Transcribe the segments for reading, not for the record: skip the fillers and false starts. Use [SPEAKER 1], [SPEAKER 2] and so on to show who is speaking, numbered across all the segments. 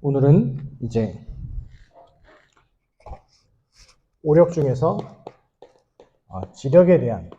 [SPEAKER 1] 오늘은 이제 오력 중에서 지력에 대한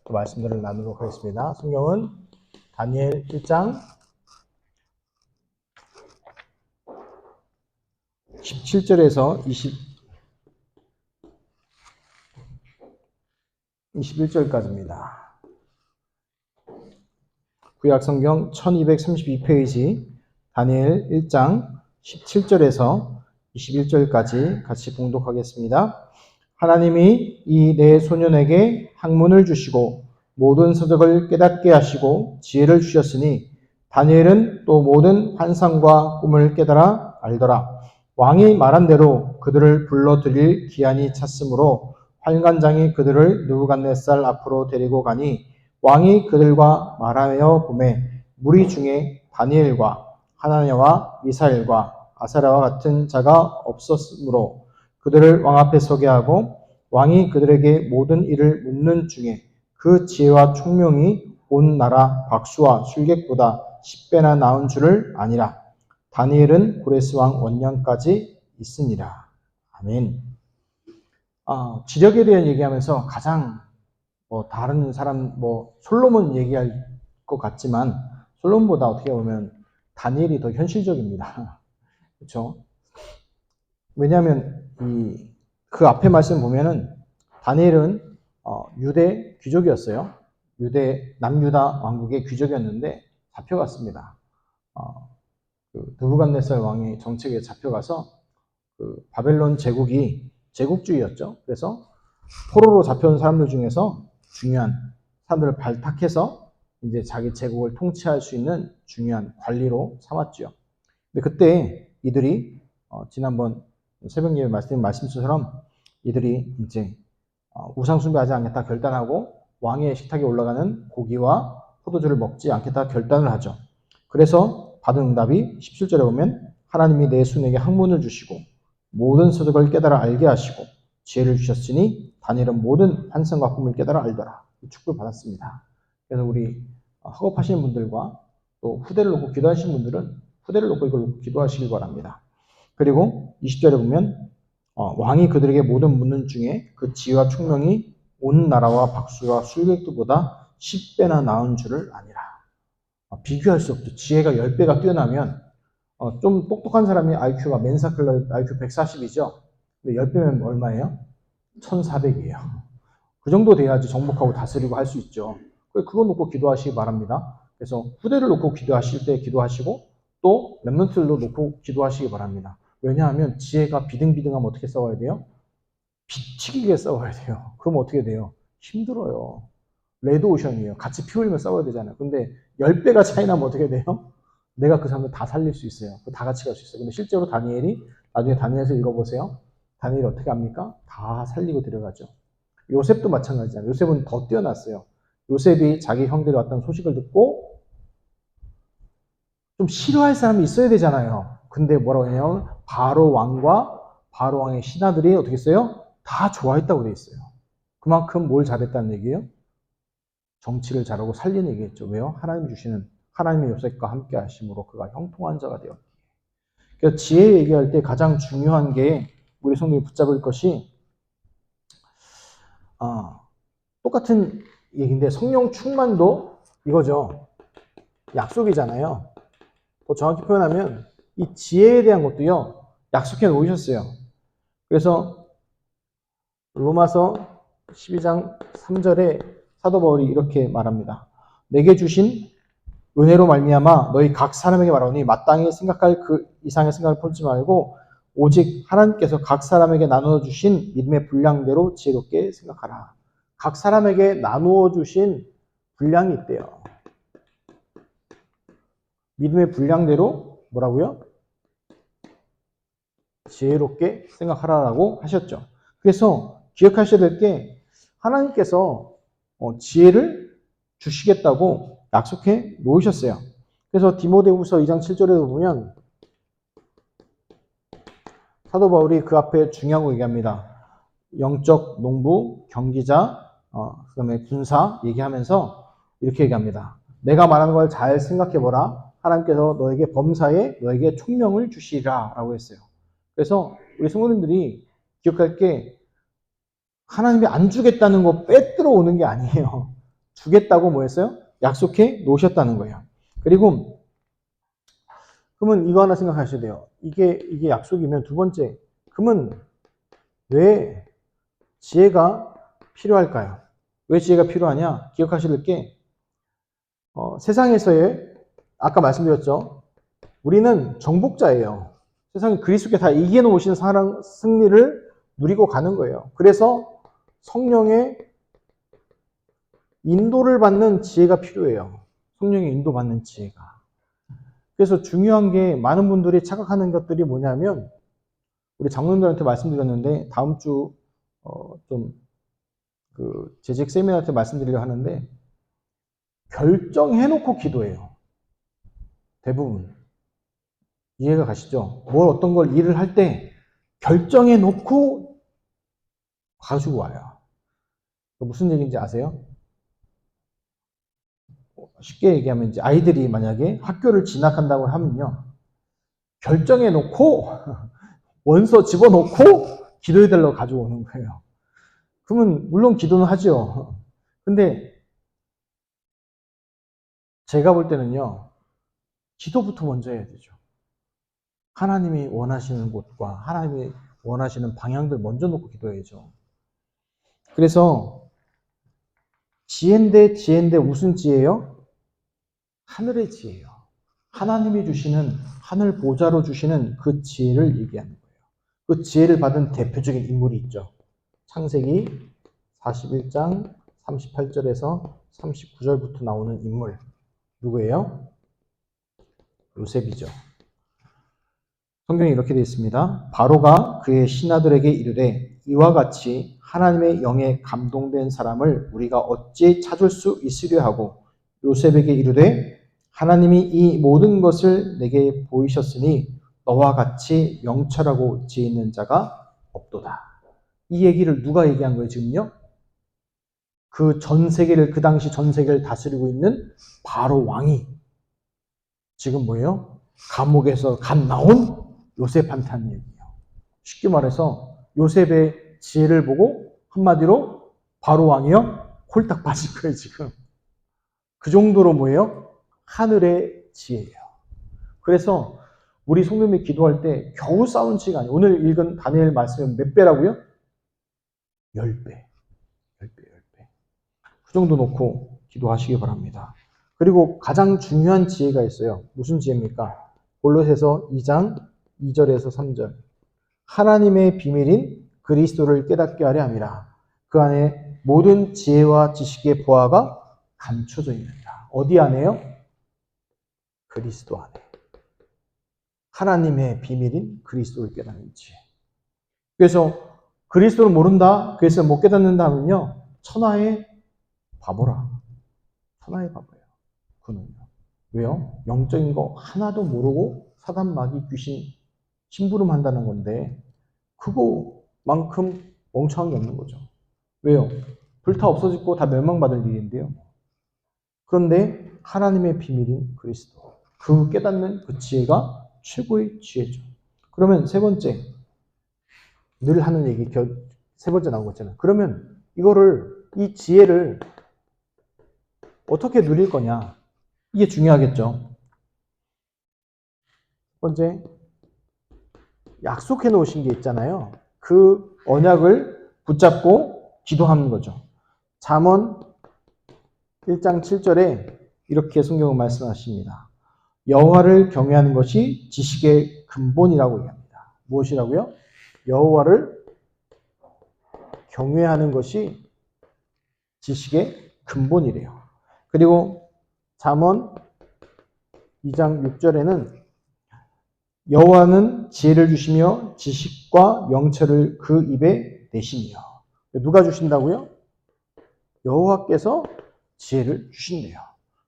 [SPEAKER 1] 말씀들을 나누도록 하겠습니다. 성경은 다니엘 1장 17절에서 21절까지입니다. 구약성경 1232페이지 다니엘 1장 17절에서 21절까지 같이 봉독하겠습니다. 하나님이 이 네 소년에게 학문을 주시고 모든 서적을 깨닫게 하시고 지혜를 주셨으니 다니엘은 또 모든 환상과 꿈을 깨달아 알더라. 왕이 말한 대로 그들을 불러들일 기한이 찼으므로 환관장이 그들을 느부갓네살 앞으로 데리고 가니 왕이 그들과 말하여 보매 무리 중에 다니엘과 하나냐와 미사엘과 아사랴와 같은 자가 없었으므로 그들을 왕 앞에 서게 하고 왕이 그들에게 모든 일을 묻는 중에 그 지혜와 총명이 온 나라 박수와 술객보다 10배나 나은 줄을 아니라. 다니엘은 고레스 왕 원년까지 있으니라. 아멘. 지력에 대한 얘기하면서 가장 다른 사람 솔로몬 얘기할 것 같지만 솔로몬보다 어떻게 보면 다니엘이 더 현실적입니다. 그렇죠? 왜냐하면 그 앞에 말씀 보면은 다니엘은 유대 귀족이었어요. 남유다 왕국의 귀족이었는데 잡혀갔습니다. 그 느부갓네살 왕의 정책에 잡혀가서 그 바벨론 제국이 제국주의였죠. 그래서 포로로 잡혀온 사람들 중에서 중요한 사람들을 발탁해서 이제 자기 제국을 통치할 수 있는 중요한 관리로 삼았죠. 근데 그때 이들이 지난번 새벽 예배 말씀처럼 이들이 이제 우상 숭배하지 않겠다 결단하고 왕의 식탁에 올라가는 고기와 포도주를 먹지 않겠다 결단을 하죠. 그래서 받은 응답이 17절에 보면 하나님이 내 손에게 학문을 주시고 모든 서적을 깨달아 알게 하시고 지혜를 주셨으니 다니엘은 모든 환상과 꿈을 깨달아 알더라. 축복을 받았습니다. 그래서 우리 학업하시는 분들과 또 후대를 놓고 기도하시는 분들은 후대를 놓고 이걸 놓고 기도하시길 바랍니다. 그리고 20절에 보면 왕이 그들에게 모든 묻는 중에 그 지혜와 총명이 온 나라와 박수와 술객들보다 10배나 나은 줄을 아니라. 비교할 수 없죠. 지혜가 10배가 뛰어나면 좀 똑똑한 사람이 IQ가 맨사클럽 IQ 140이죠. 근데 10배면 얼마예요? 1400이에요. 그 정도 돼야지 정복하고 다스리고 할 수 있죠. 그거 놓고 기도하시기 바랍니다. 그래서 후대를 놓고 기도하실 때 기도하시고 또 렘넌트를 놓고 기도하시기 바랍니다. 왜냐하면 지혜가 비등비등하면 어떻게 싸워야 돼요? 비치기게 싸워야 돼요. 그럼 어떻게 돼요? 힘들어요. 레드오션이에요. 같이 피 흘리면 싸워야 되잖아요. 근데 10배가 차이 나면 어떻게 돼요? 내가 그 사람들 다 살릴 수 있어요. 다 같이 갈 수 있어요. 근데 실제로 다니엘이 나중에 다니엘에서 읽어보세요. 다니엘이 어떻게 합니까? 다 살리고 들어가죠. 요셉도 마찬가지잖아요. 요셉은 더 뛰어났어요. 요셉이 자기 형들이 왔다는 소식을 듣고 좀 싫어할 사람이 있어야 되잖아요. 근데 뭐라고 하냐면 바로 왕과 바로 왕의 신하들이 어떻게 했어요? 다 좋아했다고 돼 있어요. 그만큼 뭘 잘했다는 얘기예요? 정치를 잘하고 살리는 얘기겠죠. 왜요? 하나님의 요셉과 함께 하심으로 그가 형통한 자가 되었기에. 그래서 지혜 얘기할 때 가장 중요한 게 우리 성도이 붙잡을 것이 똑같은 얘기인데 성령 충만도 이거죠. 약속이잖아요. 더 정확히 표현하면 이 지혜에 대한 것도요. 약속해 놓으셨어요. 그래서 로마서 12장 3절에 사도 바울이 이렇게 말합니다. 내게 주신 은혜로 말미암아 너희 각 사람에게 말하오니 마땅히 생각할 그 이상의 생각을 품지 말고 오직 하나님께서 각 사람에게 나누어 주신 믿음의 분량대로 지혜롭게 생각하라. 각 사람에게 나누어 주신 분량이 있대요. 믿음의 분량대로 뭐라고요? 지혜롭게 생각하라라고 하셨죠. 그래서 기억하셔야 될 게 하나님께서 지혜를 주시겠다고 약속해 놓으셨어요. 그래서 디모데후서 2장 7절에도 보면 사도 바울이 그 앞에 중요한 거 얘기합니다. 영적 농부, 경기자, 그다음에 군사 얘기하면서 이렇게 얘기합니다. 내가 말하는 걸 잘 생각해보라. 하나님께서 너에게 범사에 너에게 총명을 주시리라 라고 했어요. 그래서 우리 성도님들이 기억할 게 하나님이 안 주겠다는 거 빼들어 오는 게 아니에요. 주겠다고 뭐 했어요? 약속해 놓으셨다는 거예요. 그리고 그러면 이거 하나 생각하셔야 돼요. 이게 약속이면 두 번째, 그러면 왜 지혜가 필요할까요? 왜 지혜가 필요하냐? 기억하실 게 세상에서의 아까 말씀드렸죠. 우리는 정복자예요. 세상에 그리스도께 다 이겨놓으신 사랑 승리를 누리고 가는 거예요. 그래서 성령의 인도를 받는 지혜가 필요해요. 성령의 인도받는 지혜가. 그래서 중요한 게 많은 분들이 착각하는 것들이 뭐냐면 우리 장로님들한테 말씀드렸는데 다음 주 좀 그 재직 세미나한테 말씀드리려 하는데 결정해놓고 기도해요. 대부분. 이해가 가시죠? 어떤 걸 일을 할 때 결정해놓고 가지고 와요. 무슨 얘기인지 아세요? 쉽게 얘기하면 이제 아이들이 만약에 학교를 진학한다고 하면요. 결정해놓고 원서 집어넣고 기도해달라고 가져오는 거예요. 그러면 물론 기도는 하죠. 근데 제가 볼 때는요. 기도부터 먼저 해야 되죠. 하나님이 원하시는 곳과 하나님이 원하시는 방향들 먼저 놓고 기도해야죠. 그래서 지혜인데 무슨 지혜예요? 하늘의 지혜예요. 하나님이 주시는 하늘 보좌로 주시는 그 지혜를 얘기하는 거예요. 그 지혜를 받은 대표적인 인물이 있죠. 창세기 41장 38절에서 39절부터 나오는 인물. 누구예요? 요셉이죠. 성경에 이렇게 되어 있습니다. 바로가 그의 신하들에게 이르되 이와 같이 하나님의 영에 감동된 사람을 우리가 어찌 찾을 수 있으려 하고 요셉에게 이르되 하나님이 이 모든 것을 내게 보이셨으니 너와 같이 명철하고 지혜 있는 자가 없도다. 이 얘기를 누가 얘기한 거예요, 지금요? 그 전 세계를, 그 당시 전 세계를 다스리고 있는 바로 왕이 지금 뭐예요? 감옥에서 갓 나온 요셉한테 한 얘기예요. 쉽게 말해서 요셉의 지혜를 보고 한마디로 바로 왕이요? 홀딱 빠질 거예요, 지금. 그 정도로 뭐예요? 하늘의 지혜예요. 그래서 우리 성도님이 기도할 때 겨우 싸운 지가 아니에요. 오늘 읽은 다니엘 말씀은 몇 배라고요? 10배. 10배. 그 정도 놓고 기도하시기 바랍니다. 그리고 가장 중요한 지혜가 있어요. 무슨 지혜입니까? 골로새서 2장 2절에서 3절. 하나님의 비밀인 그리스도를 깨닫게 하려 함이라. 그 안에 모든 지혜와 지식의 보화가 감춰져 있느니라. 어디 안에요? 그리스도 안에. 하나님의 비밀인 그리스도를 깨닫는 지혜. 그래서 그리스도를 모른다, 그래서 못 깨닫는다 하면요. 천하의 바보라. 천하의 바보예요. 그는요. 왜요? 영적인 거 하나도 모르고 사단 마귀 귀신 심부름한다는 건데 그거만큼 멍청한 게 없는 거죠. 왜요? 불타 없어지고 다 멸망받을 일인데요. 그런데 하나님의 비밀인 그리스도, 그 깨닫는 그 지혜가 최고의 지혜죠. 그러면 세 번째, 늘 하는 얘기, 세 번째 나온 거 있잖아요. 그러면 이 지혜를 어떻게 누릴 거냐? 이게 중요하겠죠. 첫 번째, 약속해 놓으신 게 있잖아요. 그 언약을 붙잡고 기도하는 거죠. 잠언 1장 7절에 이렇게 성경은 말씀하십니다. 여호와를 경외하는 것이 지식의 근본이라고 얘기합니다. 무엇이라고요? 여호와를 경외하는 것이 지식의 근본이래요. 그리고 잠언 2장 6절에는 여호와는 지혜를 주시며 지식과 명철을 그 입에 내시며. 누가 주신다고요? 여호와께서 지혜를 주신대요.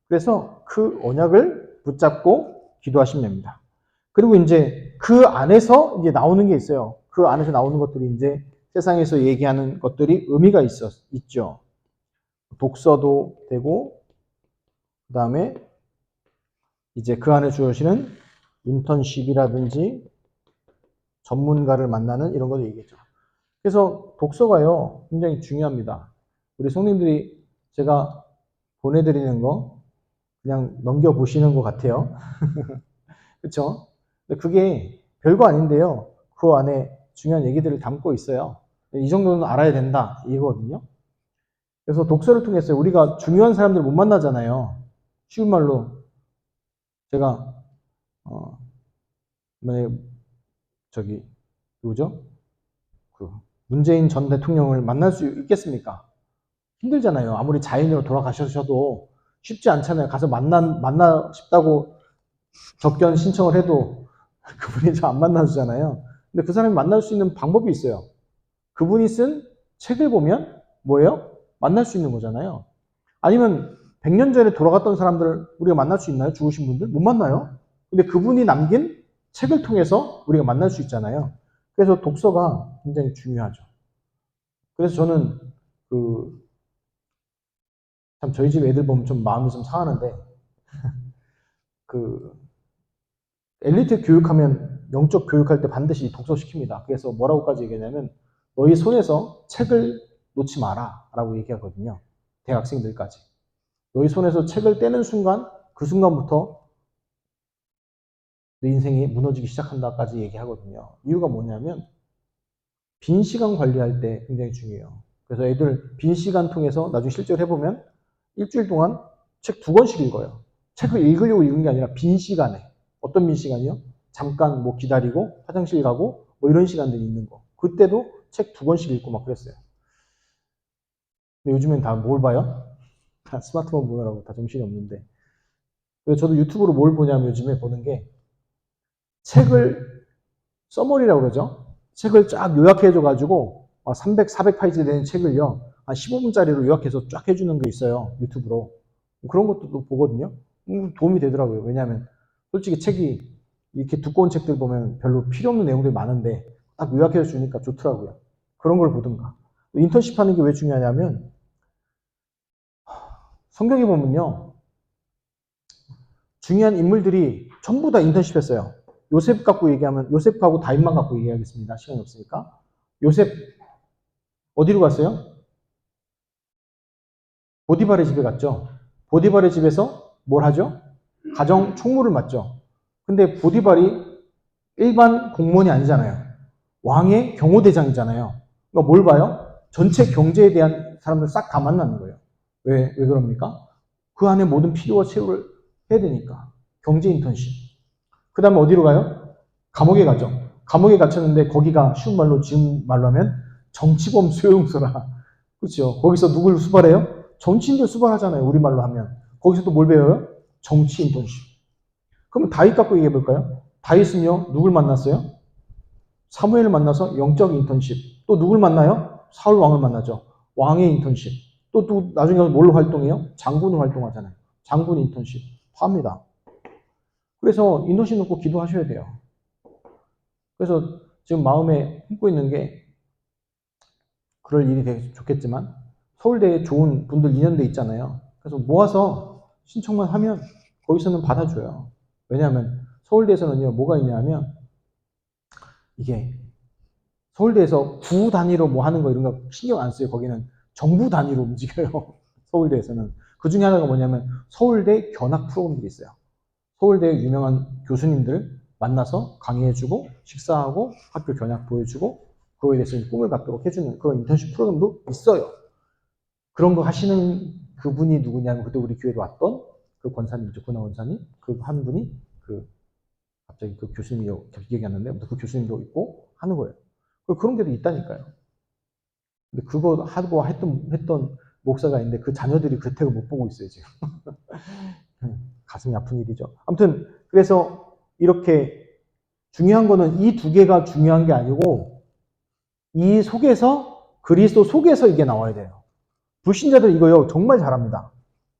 [SPEAKER 1] 그래서 그 언약을 붙잡고 기도하시면 됩니다. 그리고 이제 그 안에서 이제 나오는 게 있어요. 그 안에서 나오는 것들이 이제 세상에서 얘기하는 것들이 의미가 있죠. 독서도 되고, 그 다음에 이제 그 안에 주어지는 인턴십이라든지 전문가를 만나는 이런 것도 얘기했죠. 그래서 독서가요, 굉장히 중요합니다. 우리 성님들이 제가 보내드리는 거 그냥 넘겨보시는 것 같아요. 그쵸? 근데 그게 별거 아닌데요. 그 안에 중요한 얘기들을 담고 있어요. 이 정도는 알아야 된다, 이거거든요. 그래서 독서를 통해서 우리가 중요한 사람들 못 만나잖아요. 쉬운 말로 제가 만약에 저기 누구죠? 그 문재인 전 대통령을 만날 수 있겠습니까? 힘들잖아요. 아무리 자연으로 돌아가셔도 쉽지 않잖아요. 가서 만나 싶다고 접견 신청을 해도 그분이 잘 안 만나주잖아요. 근데 그 사람이 만날 수 있는 방법이 있어요. 그분이 쓴 책을 보면 뭐예요? 만날 수 있는 거잖아요. 아니면 100년 전에 돌아갔던 사람들 우리가 만날 수 있나요? 죽으신 분들? 못 만나요. 근데 그분이 남긴 책을 통해서 우리가 만날 수 있잖아요. 그래서 독서가 굉장히 중요하죠. 그래서 저는 참 저희 집 애들 보면 좀 마음이 좀 상하는데 엘리트 교육하면 영적 교육할 때 반드시 독서시킵니다. 그래서 뭐라고까지 얘기하냐면 너희 손에서 책을 놓지 마라 라고 얘기하거든요. 대학생들까지. 너희 손에서 책을 떼는 순간 그 순간부터 내 인생이 무너지기 시작한다까지 얘기하거든요. 이유가 뭐냐면 빈 시간 관리할 때 굉장히 중요해요. 그래서 애들 빈 시간 통해서 나중에 실제로 해보면 일주일 동안 책 2권씩 읽어요. 책을 읽으려고 읽은 게 아니라 빈 시간에. 어떤 빈 시간이요? 잠깐 뭐 기다리고 화장실 가고 뭐 이런 시간들이 있는 거. 그때도 책 2권씩 읽고 막 그랬어요. 근데 요즘엔 다 뭘 봐요? 다 스마트폰 보느라고 다 정신이 없는데. 그래서 저도 유튜브로 뭘 보냐면 요즘에 보는 게 책을 서머리라고 그러죠. 책을 쫙 요약해줘가지고 300, 400페이지 되는 책을요. 한 15분짜리로 요약해서 쫙 해주는 게 있어요. 유튜브로. 그런 것도 또 보거든요. 도움이 되더라고요. 왜냐하면 솔직히 책이 이렇게 두꺼운 책들 보면 별로 필요 없는 내용들이 많은데 딱 요약해서 주니까 좋더라고요. 그런 걸 보든가. 인턴십 하는 게 왜 중요하냐면 성경에 보면요. 중요한 인물들이 전부 다 인턴십 했어요. 요셉 갖고 얘기하면 요셉하고 다윗만 갖고 얘기하겠습니다. 시간이 없으니까. 요셉 어디로 갔어요? 보디발의 집에 갔죠. 보디발의 집에서 뭘 하죠? 가정 총무를 맡죠. 근데 보디발이 일반 공무원이 아니잖아요. 왕의 경호대장이잖아요. 그러니까 뭘 봐요? 전체 경제에 대한 사람들 싹 다 만나는 거예요. 왜 그럽니까? 그 안에 모든 필요와 채우를 해야 되니까. 경제 인턴십. 그 다음에 어디로 가요? 감옥에 가죠. 감옥에 갇혔는데 거기가 쉬운 말로 지금 말로 하면 정치범 수용소라. 그렇죠. 거기서 누굴 수발해요? 정치인들 수발하잖아요. 우리말로 하면. 거기서 또 뭘 배워요? 정치 인턴십. 그러면 다윗 갖고 얘기해 볼까요? 다윗은요, 누굴 만났어요? 사무엘을 만나서 영적 인턴십. 또 누굴 만나요? 사울 왕을 만나죠. 왕의 인턴십. 또 나중에 뭘로 활동해요? 장군으로 활동하잖아요. 장군 인턴십. 합니다. 그래서 인턴십 놓고 기도하셔야 돼요. 그래서 지금 마음에 품고 있는 게 그럴 일이 되게 좋겠지만 서울대에 좋은 분들 2년대 있잖아요. 그래서 모아서 신청만 하면 거기서는 받아줘요. 왜냐하면 서울대에서는요, 뭐가 있냐면 이게 서울대에서 구 단위로 뭐 하는 거 이런 거 신경 안 써요. 거기는 정부 단위로 움직여요. 서울대에서는. 그 중에 하나가 뭐냐면 서울대 견학 프로그램들이 있어요. 서울대 유명한 교수님들 만나서 강의해주고 식사하고 학교 견학 보여주고 그거에 대해서 꿈을 갖도록 해주는 그런 인턴십 프로그램도 있어요. 그런 거 하시는 그분이 누구냐면 그때 우리 교회로 왔던 그 권사님이죠. 군하 권사님. 그 한 분이 갑자기 그 교수님이 기억이 안 나는데 그 교수님도 있고 하는 거예요. 그런 게도 있다니까요. 근데 그거 하고 했던 목사가 있는데 그 자녀들이 그 혜택을 못 보고 있어요, 지금. 가슴이 아픈 일이죠. 아무튼 그래서 이렇게 중요한 거는 이 두 개가 중요한 게 아니고 이 속에서 그리스도 속에서 이게 나와야 돼요. 불신자들 이거요 정말 잘합니다.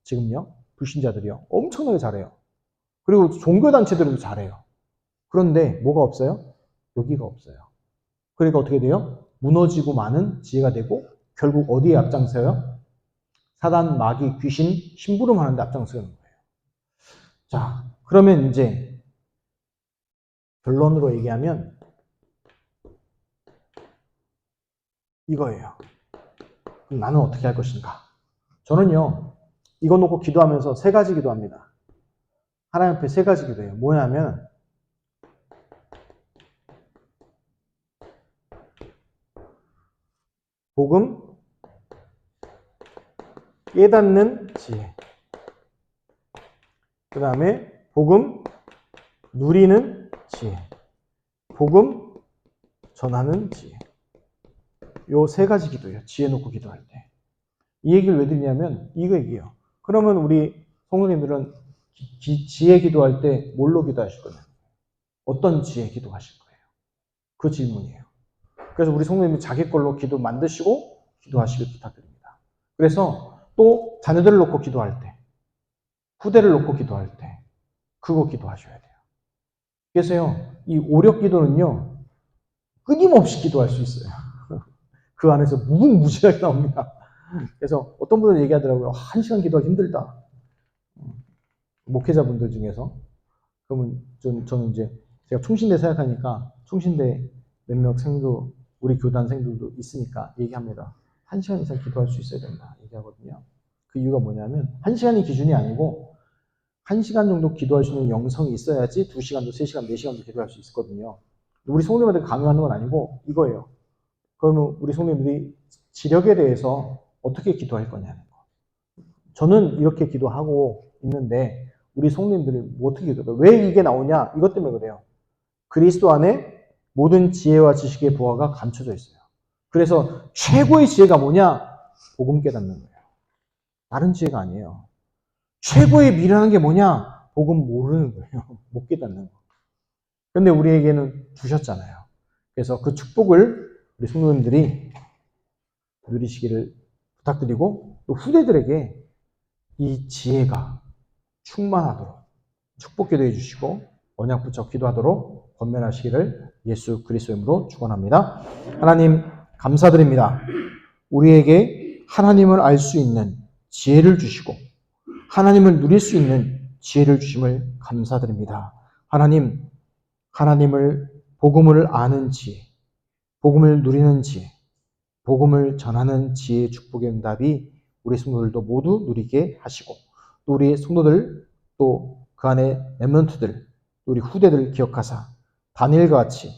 [SPEAKER 1] 지금요 불신자들이요 엄청나게 잘해요. 그리고 종교단체들도 잘해요. 그런데 뭐가 없어요? 여기가 없어요. 그러니까 어떻게 돼요? 무너지고 마는 지혜가 되고 결국 어디에 앞장서요? 사단, 마귀, 귀신, 심부름 하는데 앞장서는 거예요. 자, 그러면 이제 결론으로 얘기하면 이거예요. 그럼 나는 어떻게 할 것인가? 저는요, 이거 놓고 기도하면서 세 가지 기도합니다. 하나님 앞에 세 가지 기도해요. 뭐냐면, 복음, 깨닫는 지혜. 그 다음에 복음, 누리는 지혜. 복음, 전하는 지혜. 요 세 가지 기도예요. 지혜 놓고 기도할 때. 이 얘기를 왜 드리냐면 이거 얘기예요. 그러면 우리 성도님들은 지혜 기도할 때 뭘로 기도하실 거냐? 어떤 지혜 기도하실 거예요? 그 질문이에요. 그래서 우리 성도님이 자기 걸로 기도 만드시고 기도하시길 부탁드립니다. 그래서 또 자녀들을 놓고 기도할 때, 후대를 놓고 기도할 때 그거 기도하셔야 돼요. 그래서요, 이 오력 기도는요, 끊임없이 기도할 수 있어요. 그 안에서 무궁무진하게 나옵니다. 그래서 어떤 분들은 얘기하더라고요. 1시간 기도하기 힘들다. 목회자분들 중에서. 그러면 저는 이제 제가 충신대 생각하니까 충신대 몇몇 생도 우리 교단 생들도 있으니까 얘기합니다. 1시간 이상 기도할 수 있어야 된다 얘기하거든요. 그 이유가 뭐냐면 1시간이 기준이 아니고 1시간 정도 기도할 수 있는 영성이 있어야지 2시간도 3시간, 4시간도 기도할 수 있거든요. 우리 성도님한테 강요하는 건 아니고 이거예요. 그러면 우리 성도님들이 지력에 대해서 어떻게 기도할 거냐는 거. 저는 이렇게 기도하고 있는데 우리 성도님들이 뭐 어떻게 기도해요? 왜 이게 나오냐? 이것 때문에 그래요. 그리스도 안에 모든 지혜와 지식의 보화가 감춰져 있어요. 그래서 최고의 지혜가 뭐냐? 복음 깨닫는 거예요. 다른 지혜가 아니에요. 최고의 미련한 게 뭐냐? 복음 모르는 거예요. 못 깨닫는 거. 근데 우리에게는 주셨잖아요. 그래서 그 축복을 우리 성도님들이 누리시기를 부탁드리고 또 후대들에게 이 지혜가 충만하도록 축복 기도해 주시고 언약 붙잡 기도하도록 권면하시기를 예수 그리스도의 이름으로 축원합니다. 하나님 감사드립니다. 우리에게 하나님을 알 수 있는 지혜를 주시고 하나님을 누릴 수 있는 지혜를 주심을 감사드립니다. 하나님, 하나님을 복음을 아는 지혜, 복음을 누리는 지혜, 복음을 전하는 지혜의 축복의 응답이 우리 성도들도 모두 누리게 하시고 또 우리 성도들 또 그 안에 렘넌트들 우리 후대들 기억하사 다니엘과 같이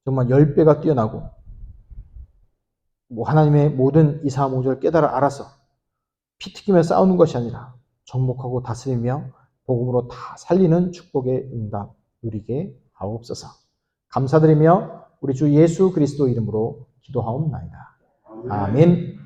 [SPEAKER 1] 정말 10배가 뛰어나고 하나님의 모든 이사 모조를 깨달아 알아서 피 튀기며 싸우는 것이 아니라 정복하고 다스리며 복음으로 다 살리는 축복의 응답 누리게 하옵소서. 감사드리며 우리 주 예수 그리스도 이름으로 기도하옵나이다. 아멘.